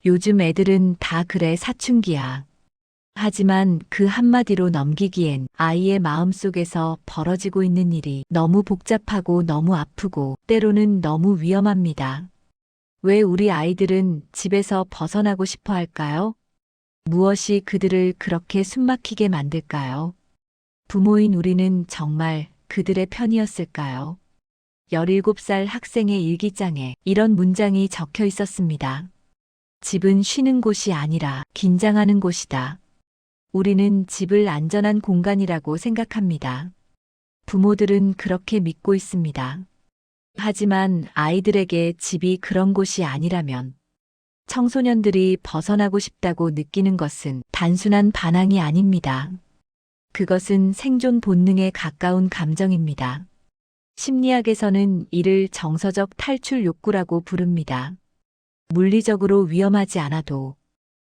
요즘 애들은 다 그래 사춘기야. 하지만 그 한마디로 넘기기엔 아이의 마음속에서 벌어지고 있는 일이 너무 복잡하고 너무 아프고 때로는 너무 위험합니다. 왜 우리 아이들은 집에서 벗어나고 싶어 할까요? 무엇이 그들을 그렇게 숨막히게 만들까요? 부모인 우리는 정말 그들의 편이었을까요? 17살 학생의 일기장에 이런 문장이 적혀 있었습니다. 집은 쉬는 곳이 아니라 긴장하는 곳이다. 우리는 집을 안전한 공간이라고 생각합니다. 부모들은 그렇게 믿고 있습니다. 하지만 아이들에게 집이 그런 곳이 아니라면 청소년들이 벗어나고 싶다고 느끼는 것은 단순한 반항이 아닙니다. 그것은 생존 본능에 가까운 감정입니다. 심리학에서는 이를 정서적 탈출 욕구라고 부릅니다. 물리적으로 위험하지 않아도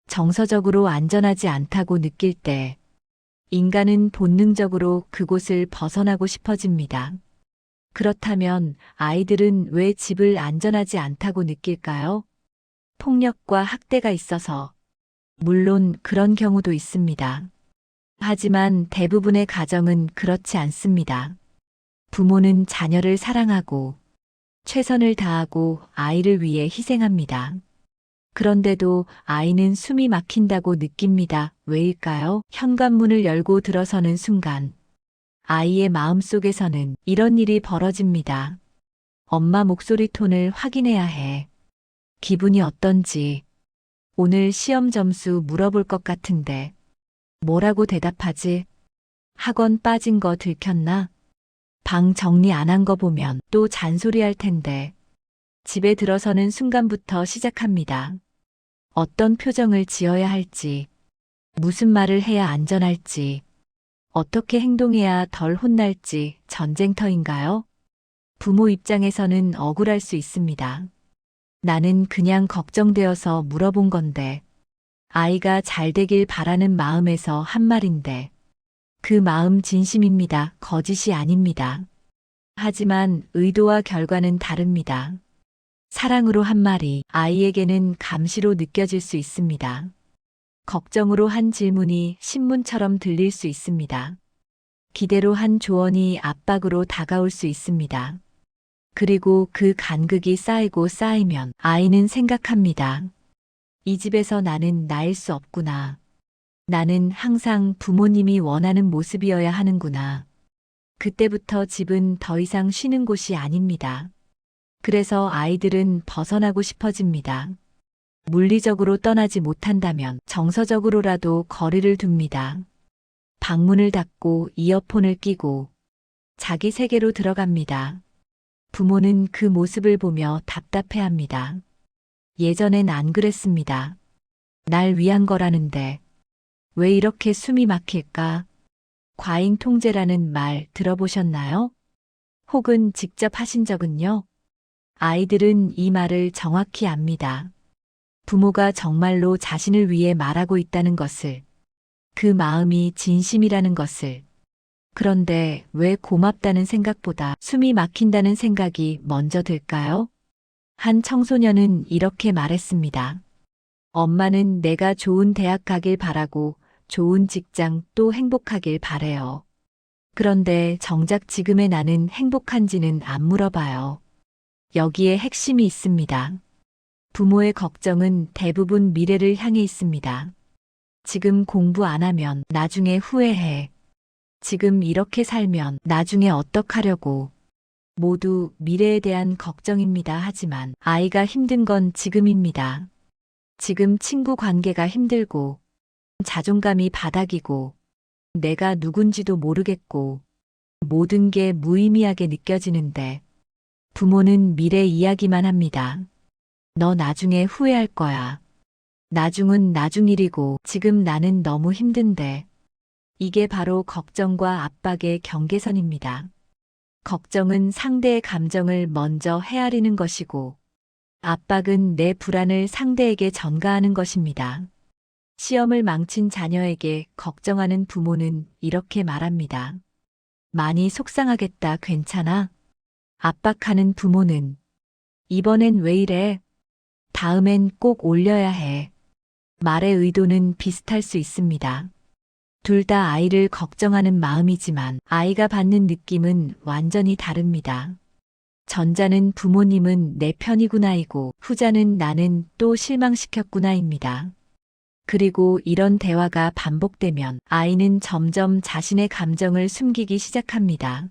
정서적으로 안전하지 않다고 느낄 때 인간은 본능적으로 그곳을 벗어나고 싶어집니다. 그렇다면 아이들은 왜 집을 안전하지 않다고 느낄까요? 폭력과 학대가 있어서. 물론 그런 경우도 있습니다. 하지만 대부분의 가정은 그렇지 않습니다. 부모는 자녀를 사랑하고 최선을 다하고 아이를 위해 희생합니다. 그런데도 아이는 숨이 막힌다고 느낍니다. 왜일까요? 현관문을 열고 들어서는 순간 아이의 마음속에서는 이런 일이 벌어집니다. 엄마 목소리 톤을 확인해야 해. 기분이 어떤지. 오늘 시험 점수 물어볼 것 같은데. 뭐라고 대답하지? 학원 빠진 거 들켰나? 방 정리 안 한 거 보면 또 잔소리할 텐데. 집에 들어서는 순간부터 시작합니다. 어떤 표정을 지어야 할지, 무슨 말을 해야 안전할지, 어떻게 행동해야 덜 혼날지 전쟁터인가요? 부모 입장에서는 억울할 수 있습니다. 나는 그냥 걱정되어서 물어본 건데, 아이가 잘 되길 바라는 마음에서 한 말인데, 그 마음 진심입니다. 거짓이 아닙니다. 하지만 의도와 결과는 다릅니다. 사랑으로 한 말이 아이에게는 감시로 느껴질 수 있습니다. 걱정으로 한 질문이 신문처럼 들릴 수 있습니다. 기대로 한 조언이 압박으로 다가올 수 있습니다. 그리고 그 간극이 쌓이고 쌓이면 아이는 생각합니다. 이 집에서 나는 나일 수 없구나. 나는 항상 부모님이 원하는 모습이어야 하는구나. 그때부터 집은 더 이상 쉬는 곳이 아닙니다. 그래서 아이들은 벗어나고 싶어집니다. 물리적으로 떠나지 못한다면 정서적으로라도 거리를 둡니다. 방문을 닫고 이어폰을 끼고 자기 세계로 들어갑니다. 부모는 그 모습을 보며 답답해합니다. 예전엔 안 그랬습니다. 날 위한 거라는데 왜 이렇게 숨이 막힐까? 과잉 통제라는 말 들어보셨나요? 혹은 직접 하신 적은요? 아이들은 이 말을 정확히 압니다. 부모가 정말로 자신을 위해 말하고 있다는 것을, 그 마음이 진심이라는 것을. 그런데 왜 고맙다는 생각보다 숨이 막힌다는 생각이 먼저 들까요? 한 청소년은 이렇게 말했습니다. 엄마는 내가 좋은 대학 가길 바라고 좋은 직장 또 행복하길 바래요. 그런데 정작 지금의 나는 행복한지는 안 물어봐요. 여기에 핵심이 있습니다. 부모의 걱정은 대부분 미래를 향해 있습니다. 지금 공부 안 하면 나중에 후회해. 지금 이렇게 살면 나중에 어떡하려고. 모두 미래에 대한 걱정입니다. 하지만 아이가 힘든 건 지금입니다. 지금 친구 관계가 힘들고, 자존감이 바닥이고, 내가 누군지도 모르겠고, 모든 게 무의미하게 느껴지는데, 부모는 미래 이야기만 합니다. 너 나중에 후회할 거야. 나중은 나중 일이고 지금 나는 너무 힘든데. 이게 바로 걱정과 압박의 경계선입니다. 걱정은 상대의 감정을 먼저 헤아리는 것이고 압박은 내 불안을 상대에게 전가하는 것입니다. 시험을 망친 자녀에게 걱정하는 부모는 이렇게 말합니다. 많이 속상하겠다. 괜찮아? 압박하는 부모는 이번엔 왜 이래? 다음엔 꼭 올려야 해. 말의 의도는 비슷할 수 있습니다. 둘 다 아이를 걱정하는 마음이지만 아이가 받는 느낌은 완전히 다릅니다. 전자는 부모님은 내 편이구나이고 후자는 나는 또 실망시켰구나입니다. 그리고 이런 대화가 반복되면 아이는 점점 자신의 감정을 숨기기 시작합니다.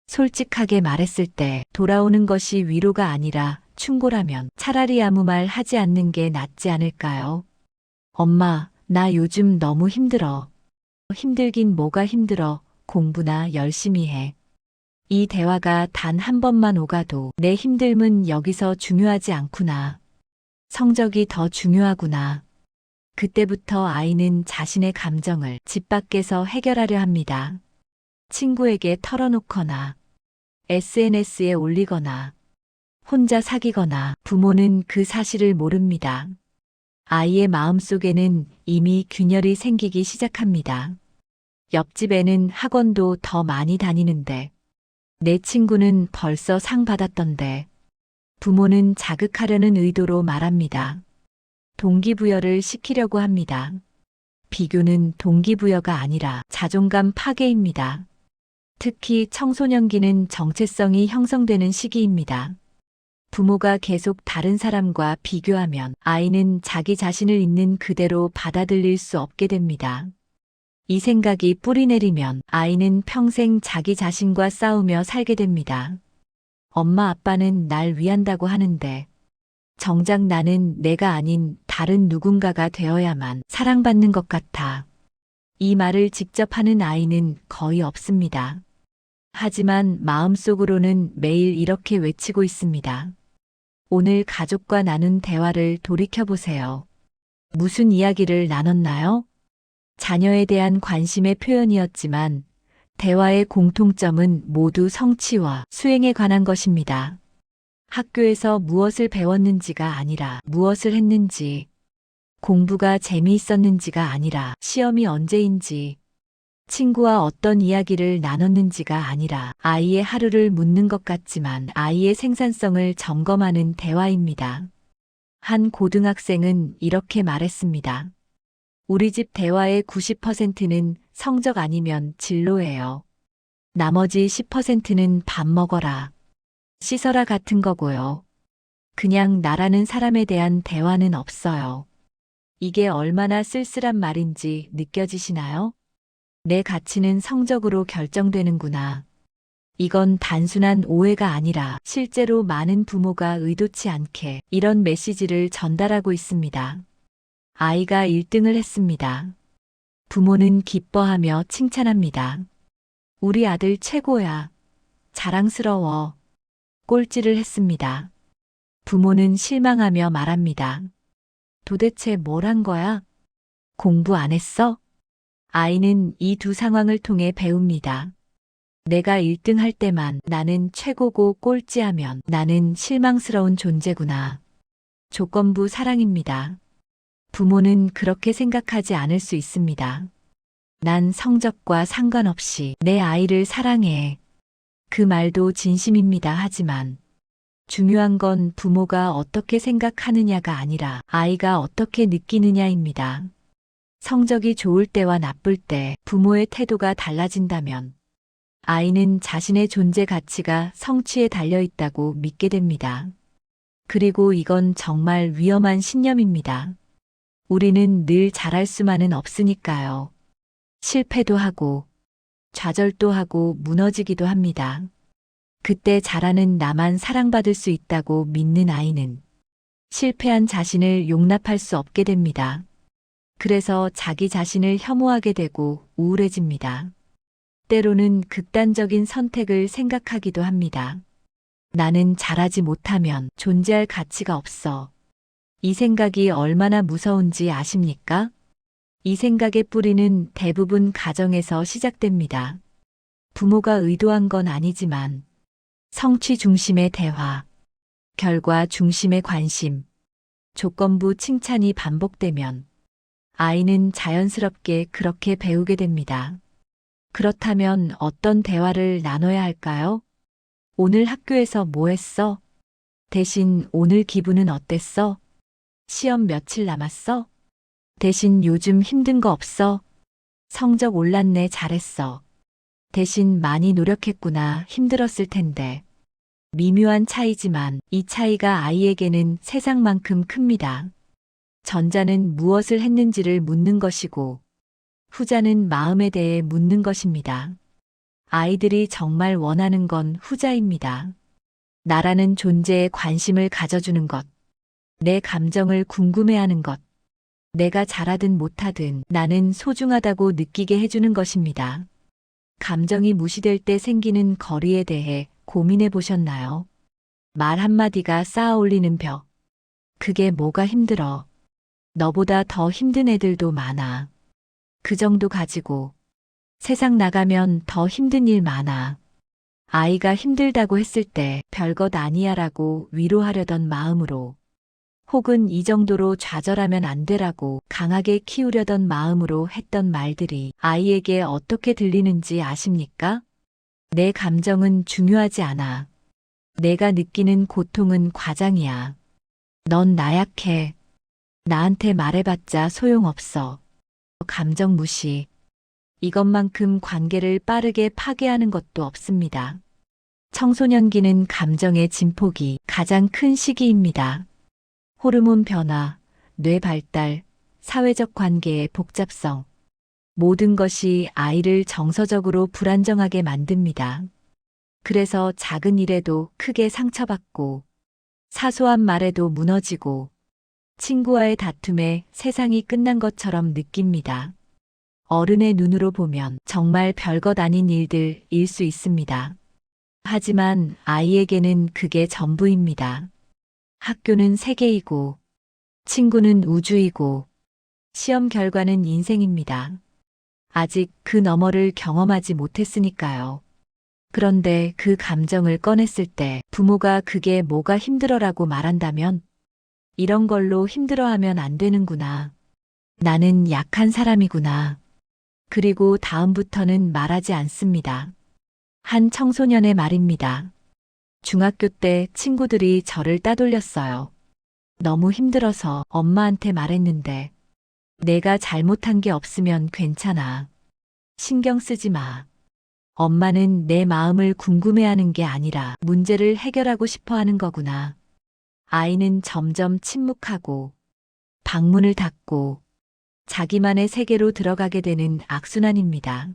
솔직하게 말했을 때 돌아오는 것이 위로가 아니라 충고라면 차라리 아무 말 하지 않는 게 낫지 않을까요? 엄마, 나 요즘 너무 힘들어. 힘들긴 뭐가 힘들어. 공부나 열심히 해. 이 대화가 단 한 번만 오가도 내 힘듦은 여기서 중요하지 않구나. 성적이 더 중요하구나. 그때부터 아이는 자신의 감정을 집 밖에서 해결하려 합니다. 친구에게 털어놓거나 SNS에 올리거나 혼자 사귀거나 부모는 그 사실을 모릅니다. 아이의 마음속에는 이미 균열이 생기기 시작합니다. 옆집 애는 학원도 더 많이 다니는데 내 친구는 벌써 상 받았던데 부모는 자극하려는 의도로 말합니다. 동기부여를 시키려고 합니다. 비교는 동기부여가 아니라 자존감 파괴입니다. 특히 청소년기는 정체성이 형성되는 시기입니다. 부모가 계속 다른 사람과 비교하면 아이는 자기 자신을 있는 그대로 받아들일 수 없게 됩니다. 이 생각이 뿌리내리면 아이는 평생 자기 자신과 싸우며 살게 됩니다. 엄마 아빠는 날 위한다고 하는데 정작 나는 내가 아닌 다른 누군가가 되어야만 사랑받는 것 같아. 이 말을 직접 하는 아이는 거의 없습니다. 하지만 마음속으로는 매일 이렇게 외치고 있습니다. 오늘 가족과 나눈 대화를 돌이켜보세요. 무슨 이야기를 나눴나요? 자녀에 대한 관심의 표현이었지만 대화의 공통점은 모두 성취와 수행에 관한 것입니다. 학교에서 무엇을 배웠는지가 아니라 무엇을 했는지, 공부가 재미있었는지가 아니라 시험이 언제인지, 친구와 어떤 이야기를 나눴는지가 아니라 아이의 하루를 묻는 것 같지만 아이의 생산성을 점검하는 대화입니다. 한 고등학생은 이렇게 말했습니다. 우리 집 대화의 90%는 성적 아니면 진로예요. 나머지 10%는 밥 먹어라, 씻어라 같은 거고요. 그냥 나라는 사람에 대한 대화는 없어요. 이게 얼마나 쓸쓸한 말인지 느껴지시나요? 내 가치는 성적으로 결정되는구나. 이건 단순한 오해가 아니라 실제로 많은 부모가 의도치 않게 이런 메시지를 전달하고 있습니다. 아이가 1등을 했습니다. 부모는 기뻐하며 칭찬합니다. 우리 아들 최고야. 자랑스러워. 꼴찌를 했습니다. 부모는 실망하며 말합니다. 도대체 뭘 한 거야? 공부 안 했어? 아이는 이 두 상황을 통해 배웁니다. 내가 1등 할 때만 나는 최고고 꼴찌하면 나는 실망스러운 존재구나. 조건부 사랑입니다. 부모는 그렇게 생각하지 않을 수 있습니다. 난 성적과 상관없이 내 아이를 사랑해. 그 말도 진심입니다. 하지만 중요한 건 부모가 어떻게 생각하느냐가 아니라 아이가 어떻게 느끼느냐입니다. 성적이 좋을 때와 나쁠 때 부모의 태도가 달라진다면 아이는 자신의 존재 가치가 성취에 달려 있다고 믿게 됩니다. 그리고 이건 정말 위험한 신념입니다. 우리는 늘 잘할 수만은 없으니까요. 실패도 하고 좌절도 하고 무너지기도 합니다. 그때 잘하는 나만 사랑받을 수 있다고 믿는 아이는 실패한 자신을 용납할 수 없게 됩니다. 그래서 자기 자신을 혐오하게 되고 우울해집니다. 때로는 극단적인 선택을 생각하기도 합니다. 나는 잘하지 못하면 존재할 가치가 없어. 이 생각이 얼마나 무서운지 아십니까? 이 생각의 뿌리는 대부분 가정에서 시작됩니다. 부모가 의도한 건 아니지만 성취 중심의 대화, 결과 중심의 관심, 조건부 칭찬이 반복되면 아이는 자연스럽게 그렇게 배우게 됩니다. 그렇다면 어떤 대화를 나눠야 할까요? 오늘 학교에서 뭐 했어? 대신 오늘 기분은 어땠어? 시험 며칠 남았어? 대신 요즘 힘든 거 없어? 성적 올랐네, 잘했어. 대신 많이 노력했구나, 힘들었을 텐데. 미묘한 차이지만 이 차이가 아이에게는 세상만큼 큽니다. 전자는 무엇을 했는지를 묻는 것이고, 후자는 마음에 대해 묻는 것입니다. 아이들이 정말 원하는 건 후자입니다. 나라는 존재에 관심을 가져주는 것, 내 감정을 궁금해하는 것, 내가 잘하든 못하든 나는 소중하다고 느끼게 해주는 것입니다. 감정이 무시될 때 생기는 거리에 대해 고민해 보셨나요? 말 한마디가 쌓아 올리는 벽. 그게 뭐가 힘들어? 너보다 더 힘든 애들도 많아. 그 정도 가지고 세상 나가면 더 힘든 일 많아. 아이가 힘들다고 했을 때 별것 아니야라고 위로하려던 마음으로, 혹은 이 정도로 좌절하면 안 되라고 강하게 키우려던 마음으로 했던 말들이 아이에게 어떻게 들리는지 아십니까? 내 감정은 중요하지 않아. 내가 느끼는 고통은 과장이야. 넌 나약해. 나한테 말해봤자 소용없어. 감정 무시. 이것만큼 관계를 빠르게 파괴하는 것도 없습니다. 청소년기는 감정의 진폭이 가장 큰 시기입니다. 호르몬 변화, 뇌 발달, 사회적 관계의 복잡성. 모든 것이 아이를 정서적으로 불안정하게 만듭니다. 그래서 작은 일에도 크게 상처받고, 사소한 말에도 무너지고, 친구와의 다툼에 세상이 끝난 것처럼 느낍니다. 어른의 눈으로 보면 정말 별것 아닌 일들일 수 있습니다. 하지만 아이에게는 그게 전부입니다. 학교는 세계이고, 친구는 우주이고, 시험 결과는 인생입니다. 아직 그 너머를 경험하지 못했으니까요. 그런데 그 감정을 꺼냈을 때 부모가 그게 뭐가 힘들어라고 말한다면, 이런 걸로 힘들어하면 안 되는구나. 나는 약한 사람이구나. 그리고 다음부터는 말하지 않습니다. 한 청소년의 말입니다. 중학교 때 친구들이 저를 따돌렸어요. 너무 힘들어서 엄마한테 말했는데, 내가 잘못한 게 없으면 괜찮아. 신경 쓰지 마. 엄마는 내 마음을 궁금해하는 게 아니라 문제를 해결하고 싶어 하는 거구나. 아이는 점점 침묵하고, 방문을 닫고, 자기만의 세계로 들어가게 되는 악순환입니다.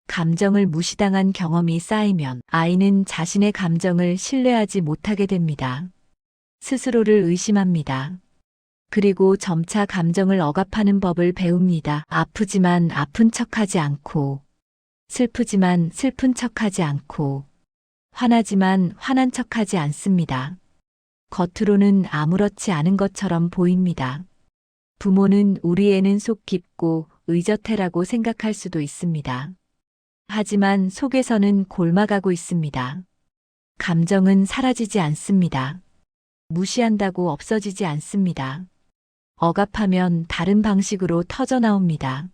감정을 무시당한 경험이 쌓이면 아이는 자신의 감정을 신뢰하지 못하게 됩니다. 스스로를 의심합니다. 그리고 점차 감정을 억압하는 법을 배웁니다. 아프지만 아픈 척하지 않고, 슬프지만 슬픈 척하지 않고, 화나지만 화난 척하지 않습니다. 겉으로는 아무렇지 않은 것처럼 보입니다. 부모는 우리 애는 속 깊고 의젓해라고 생각할 수도 있습니다. 하지만 속에서는 골마가고 있습니다. 감정은 사라지지 않습니다. 무시한다고 없어지지 않습니다. 억압하면 다른 방식으로 터져나옵니다.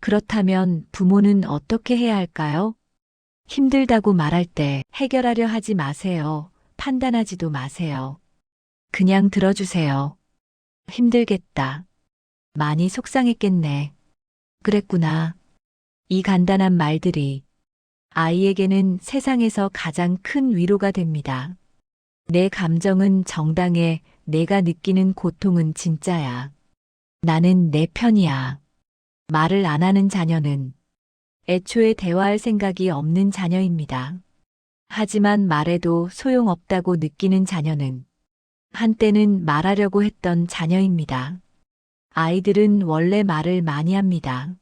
그렇다면 부모는 어떻게 해야 할까요? 힘들다고 말할 때 해결하려 하지 마세요. 판단하지도 마세요. 그냥 들어주세요. 힘들겠다. 많이 속상했겠네. 그랬구나. 이 간단한 말들이 아이에게는 세상에서 가장 큰 위로가 됩니다. 내 감정은 정당해. 내가 느끼는 고통은 진짜야. 나는 내 편이야. 말을 안 하는 자녀는 애초에 대화할 생각이 없는 자녀입니다. 하지만 말해도 소용없다고 느끼는 자녀는 한때는 말하려고 했던 자녀입니다. 아이들은 원래 말을 많이 합니다.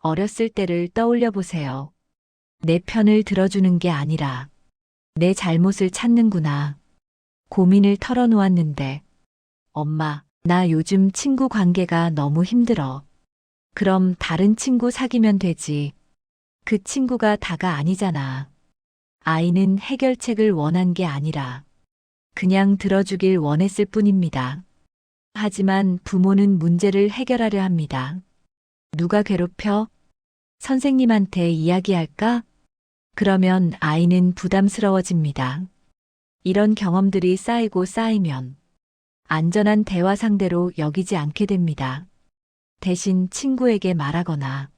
어렸을 때를 떠올려 보세요. 내 편을 들어주는 게 아니라 내 잘못을 찾는구나. 고민을 털어놓았는데, 엄마, 나 요즘 친구 관계가 너무 힘들어. 그럼 다른 친구 사귀면 되지. 그 친구가 다가 아니잖아. 아이는 해결책을 원한 게 아니라 그냥 들어주길 원했을 뿐입니다. 하지만 부모는 문제를 해결하려 합니다. 누가 괴롭혀? 선생님한테 이야기할까? 그러면 아이는 부담스러워집니다. 이런 경험들이 쌓이고 쌓이면 안전한 대화 상대로 여기지 않게 됩니다. 대신 친구에게 말하거나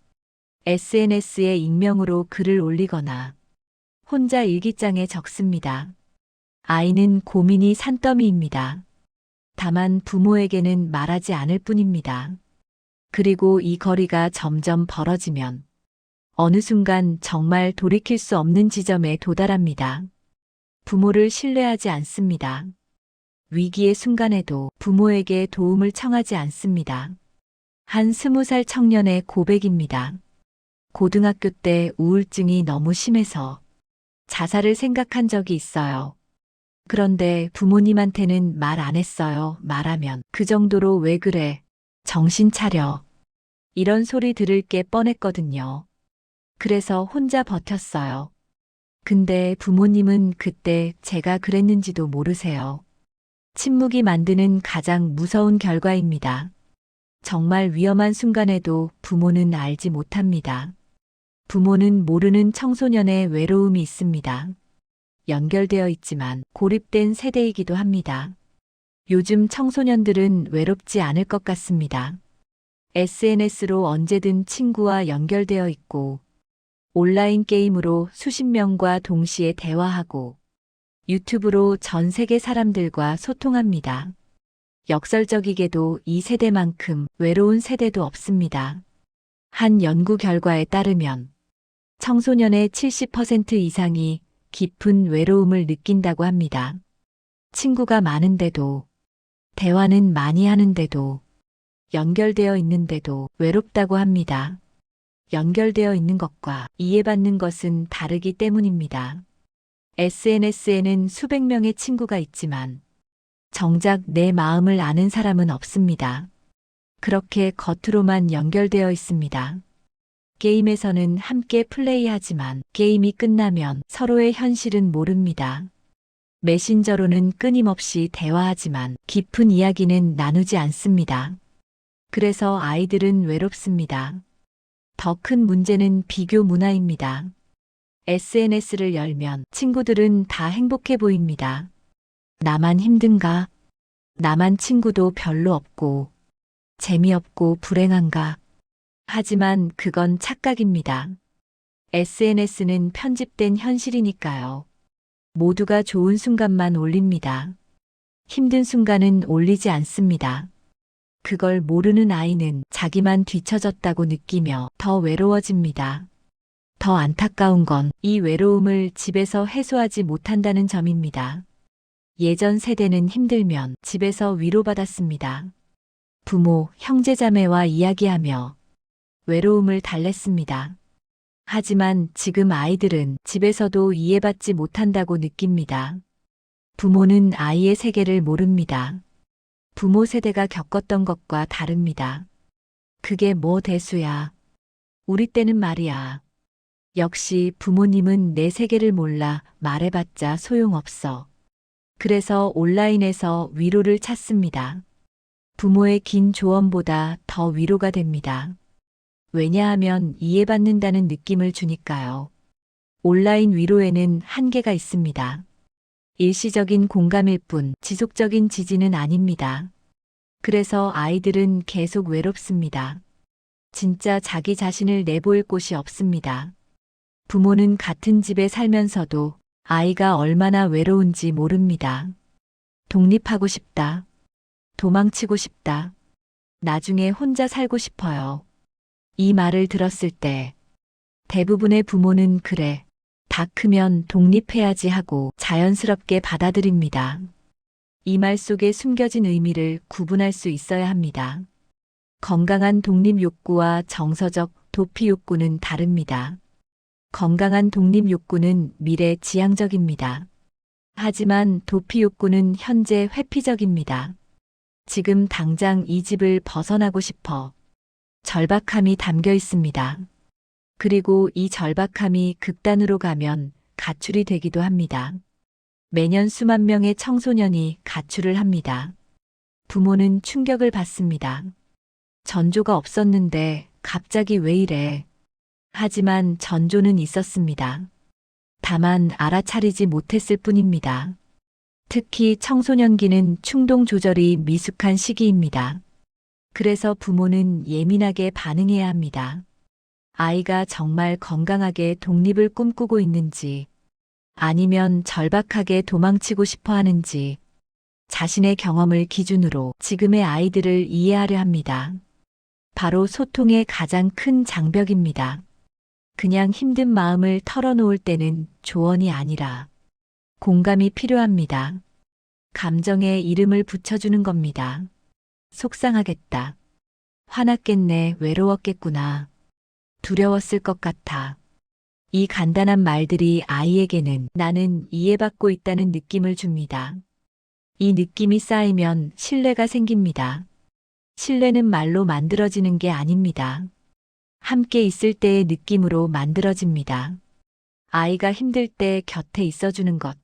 SNS에 익명으로 글을 올리거나 혼자 일기장에 적습니다. 아이는 고민이 산더미입니다. 다만 부모에게는 말하지 않을 뿐입니다. 그리고 이 거리가 점점 벌어지면 어느 순간 정말 돌이킬 수 없는 지점에 도달합니다. 부모를 신뢰하지 않습니다. 위기의 순간에도 부모에게 도움을 청하지 않습니다. 한 20살 청년의 고백입니다. 고등학교 때 우울증이 너무 심해서 자살을 생각한 적이 있어요. 그런데 부모님한테는 말 안 했어요. 말하면 그 정도로 왜 그래? 정신 차려. 이런 소리 들을 게 뻔했거든요. 그래서 혼자 버텼어요. 근데 부모님은 그때 제가 그랬는지도 모르세요. 침묵이 만드는 가장 무서운 결과입니다. 정말 위험한 순간에도 부모는 알지 못합니다. 부모는 모르는 청소년의 외로움이 있습니다. 연결되어 있지만 고립된 세대이기도 합니다. 요즘 청소년들은 외롭지 않을 것 같습니다. SNS로 언제든 친구와 연결되어 있고, 온라인 게임으로 수십 명과 동시에 대화하고, 유튜브로 전 세계 사람들과 소통합니다. 역설적이게도 이 세대만큼 외로운 세대도 없습니다. 한 연구 결과에 따르면 청소년의 70% 이상이 깊은 외로움을 느낀다고 합니다. 친구가 많은데도, 대화는 많이 하는데도, 연결되어 있는데도 외롭다고 합니다. 연결되어 있는 것과 이해받는 것은 다르기 때문입니다. SNS에는 수백 명의 친구가 있지만 정작 내 마음을 아는 사람은 없습니다. 그렇게 겉으로만 연결되어 있습니다. 게임에서는 함께 플레이하지만 게임이 끝나면 서로의 현실은 모릅니다. 메신저로는 끊임없이 대화하지만 깊은 이야기는 나누지 않습니다. 그래서 아이들은 외롭습니다. 더 큰 문제는 비교 문화입니다. SNS를 열면 친구들은 다 행복해 보입니다. 나만 힘든가? 나만 친구도 별로 없고, 재미없고 불행한가? 하지만 그건 착각입니다. SNS는 편집된 현실이니까요. 모두가 좋은 순간만 올립니다. 힘든 순간은 올리지 않습니다. 그걸 모르는 아이는 자기만 뒤처졌다고 느끼며 더 외로워집니다. 더 안타까운 건 이 외로움을 집에서 해소하지 못한다는 점입니다. 예전 세대는 힘들면 집에서 위로받았습니다. 부모, 형제자매와 이야기하며 외로움을 달랬습니다. 하지만 지금 아이들은 집에서도 이해받지 못한다고 느낍니다. 부모는 아이의 세계를 모릅니다. 부모 세대가 겪었던 것과 다릅니다. 그게 뭐 대수야. 우리 때는 말이야. 역시 부모님은 내 세계를 몰라 말해봤자 소용없어. 그래서 온라인에서 위로를 찾습니다. 부모의 긴 조언보다 더 위로가 됩니다. 왜냐하면 이해받는다는 느낌을 주니까요. 온라인 위로에는 한계가 있습니다. 일시적인 공감일 뿐 지속적인 지지는 아닙니다. 그래서 아이들은 계속 외롭습니다. 진짜 자기 자신을 내보일 곳이 없습니다. 부모는 같은 집에 살면서도 아이가 얼마나 외로운지 모릅니다. 독립하고 싶다. 도망치고 싶다. 나중에 혼자 살고 싶어요. 이 말을 들었을 때 대부분의 부모는 그래, 다 크면 독립해야지 하고 자연스럽게 받아들입니다. 이 말 속에 숨겨진 의미를 구분할 수 있어야 합니다. 건강한 독립 욕구와 정서적 도피 욕구는 다릅니다. 건강한 독립 욕구는 미래 지향적입니다. 하지만 도피 욕구는 현재 회피적입니다. 지금 당장 이 집을 벗어나고 싶어. 절박함이 담겨 있습니다. 그리고 이 절박함이 극단으로 가면 가출이 되기도 합니다. 매년 수만 명의 청소년이 가출을 합니다. 부모는 충격을 받습니다. 전조가 없었는데 갑자기 왜 이래? 하지만 전조는 있었습니다. 다만 알아차리지 못했을 뿐입니다. 특히 청소년기는 충동 조절이 미숙한 시기입니다. 그래서 부모는 예민하게 반응해야 합니다. 아이가 정말 건강하게 독립을 꿈꾸고 있는지, 아니면 절박하게 도망치고 싶어 하는지, 자신의 경험을 기준으로 지금의 아이들을 이해하려 합니다. 바로 소통의 가장 큰 장벽입니다. 그냥 힘든 마음을 털어놓을 때는 조언이 아니라 공감이 필요합니다. 감정에 이름을 붙여주는 겁니다. 속상하겠다. 화났겠네, 외로웠겠구나. 두려웠을 것 같아. 이 간단한 말들이 아이에게는 나는 이해받고 있다는 느낌을 줍니다. 이 느낌이 쌓이면 신뢰가 생깁니다. 신뢰는 말로 만들어지는 게 아닙니다. 함께 있을 때의 느낌으로 만들어집니다. 아이가 힘들 때 곁에 있어주는 것.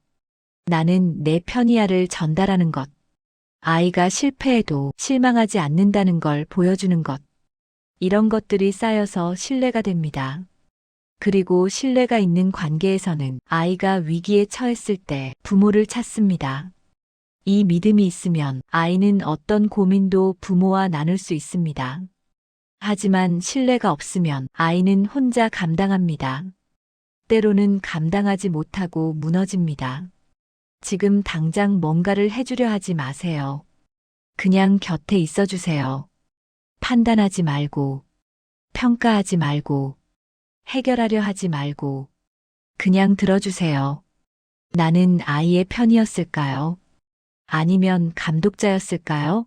나는 내 편이야를 전달하는 것. 아이가 실패해도 실망하지 않는다는 걸 보여주는 것. 이런 것들이 쌓여서 신뢰가 됩니다. 그리고 신뢰가 있는 관계에서는 아이가 위기에 처했을 때 부모를 찾습니다. 이 믿음이 있으면 아이는 어떤 고민도 부모와 나눌 수 있습니다. 하지만 신뢰가 없으면 아이는 혼자 감당합니다. 때로는 감당하지 못하고 무너집니다. 지금 당장 뭔가를 해주려 하지 마세요. 그냥 곁에 있어 주세요. 판단하지 말고, 평가하지 말고, 해결하려 하지 말고, 그냥 들어주세요. 나는 아이의 편이었을까요? 아니면 감독자였을까요?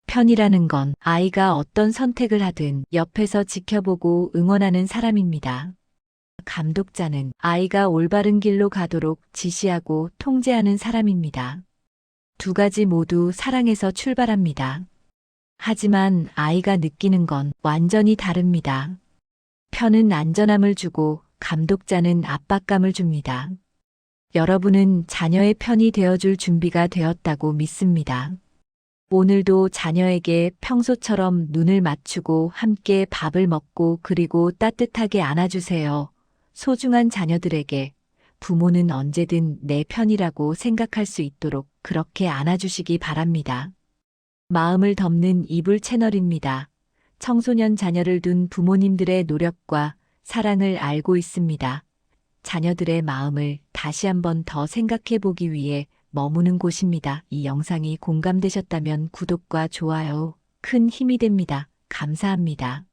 편이라는 건 아이가 어떤 선택을 하든 옆에서 지켜보고 응원하는 사람입니다. 감독자는 아이가 올바른 길로 가도록 지시하고 통제하는 사람입니다. 두 가지 모두 사랑에서 출발합니다. 하지만 아이가 느끼는 건 완전히 다릅니다. 편은 안전함을 주고 감독자는 압박감을 줍니다. 여러분은 자녀의 편이 되어줄 준비가 되었다고 믿습니다. 오늘도 자녀에게 평소처럼 눈을 맞추고 함께 밥을 먹고 그리고 따뜻하게 안아주세요. 소중한 자녀들에게 부모는 언제든 내 편이라고 생각할 수 있도록 그렇게 안아주시기 바랍니다. 마음을 덮는 이불 채널입니다. 청소년 자녀를 둔 부모님들의 노력과 사랑을 알고 있습니다. 자녀들의 마음을 다시 한번 더 생각해 보기 위해 머무는 곳입니다. 이 영상이 공감되셨다면 구독과 좋아요, 큰 힘이 됩니다. 감사합니다.